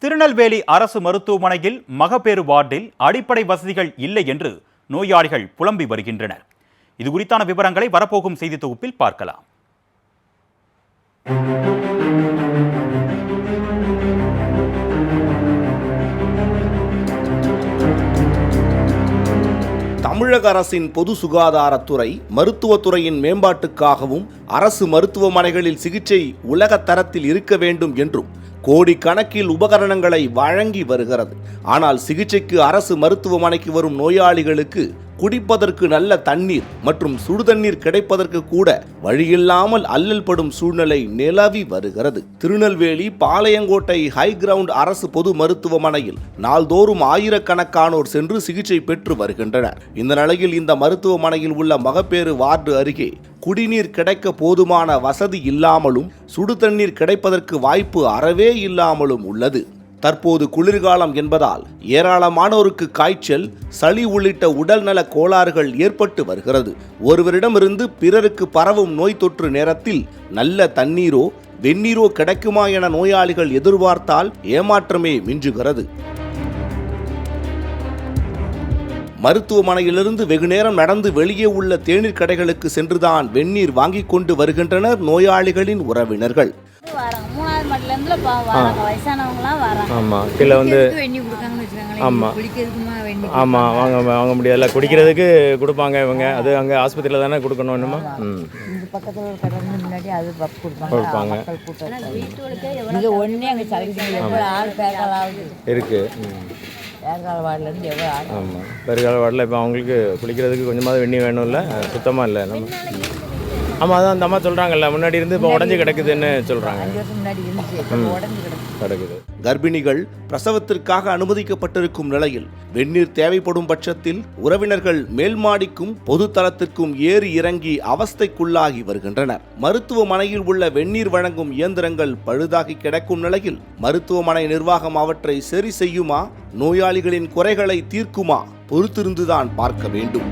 திருநெல்வேலி அரசு மருத்துவமனையில் மகப்பேறு வார்டில் அடிப்படை வசதிகள் இல்லை என்று நோயாளிகள் புலம்பி வருகின்றனர். இது குறித்தான விவரங்களை வரப்போகும் செய்தி தொகுப்பில் பார்க்கலாம். தமிழக அரசின் பொது சுகாதாரத்துறை மருத்துவத்துறையின் மேம்பாட்டுக்காகவும் அரசு மருத்துவமனைகளில் சிகிச்சை உலக தரத்தில் இருக்க வேண்டும் என்றும் கோடிக்கணக்கில் உபகரணங்களை வழங்கி வருகிறது. ஆனால் சிகிச்சைக்கு அரசு மருத்துவமனைக்கு வரும் நோயாளிகளுக்கு குடிப்பதற்கு நல்ல தண்ணீர் மற்றும் சுடுதண்ணீர் கிடைப்பதற்கு கூட வழியில்லாமல் அல்லல் படும் சூழ்நிலை நிலவி வருகிறது. திருநெல்வேலி பாளையங்கோட்டை ஹை கிரவுண்ட் அரசு பொது மருத்துவமனையில் நாள்தோறும் ஆயிரக்கணக்கானோர் சென்று சிகிச்சை பெற்று வருகின்றனர். இந்த நிலையில் இந்த மருத்துவமனையில் உள்ள மகப்பேறு வார்டு அருகே குடிநீர் கிடைக்க போதுமான வசதி இல்லாமலும் சுடு தண்ணீர் கிடைப்பதற்கு வாய்ப்பு அறவே இல்லாமலும் உள்ளது. தற்போது குளிர்காலம் என்பதால் ஏராளமானோருக்கு காய்ச்சல், சளி உள்ளிட்ட உடல்நல கோளாறுகள் ஏற்பட்டு வருகிறது. ஒருவரிடமிருந்து பிறருக்கு பரவும் நோய் தொற்று நேரத்தில் நல்ல தண்ணீரோ வெந்நீரோ கிடைக்குமா என நோயாளிகள் எதிர்பார்த்தால் ஏமாற்றமே மிஞ்சுகிறது. மருத்துவமனையிலிருந்து வெகுநேரம் நடந்து வெளியே உள்ள தேநீர் கடைகளுக்கு சென்றுதான் வெந்நீர் வாங்கி கொண்டு வருகின்றனர் நோயாளிகளின் உறவினர்கள். வாங்க முடியல, குடிக்கிறதுக்கு கொடுப்பாங்க இவங்க. அது அங்கே ஆஸ்பத்திரியில் தானே கொடுக்கணும். என்னமா இருக்கு பெருகால வார்டில் இப்போ அவங்களுக்கு குளிக்கிறதுக்கு கொஞ்சமாவது வெண்ணி வேணும்ல, சுத்தமாக இல்லை. ஆமாம், அதான் அந்த அம்மா சொல்கிறாங்கல்ல, முன்னாடி இருந்து இப்போ உடஞ்சி கிடக்குதுன்னு சொல்கிறாங்க. கர்ப்பிணிகள் பிரசவத்திற்காக அனுமதிக்கப்பட்டிருக்கும் நிலையில் வெந்நீர் தேவைப்படும் பட்சத்தில் உறவினர்கள் மேல் மாடிக்கும் பொது தளத்திற்கும் ஏறி இறங்கி அவஸ்தைக்குள்ளாகி வருகின்றனர். மருத்துவமனையில் உள்ள வெந்நீர் வழங்கும் இயந்திரங்கள் பழுதாகி கிடக்கும் நிலையில் மருத்துவமனை நிர்வாகம் அவற்றை சரி செய்யுமா, நோயாளிகளின் குறைகளை தீர்க்குமா, பொறுத்திருந்துதான் பார்க்க வேண்டும்.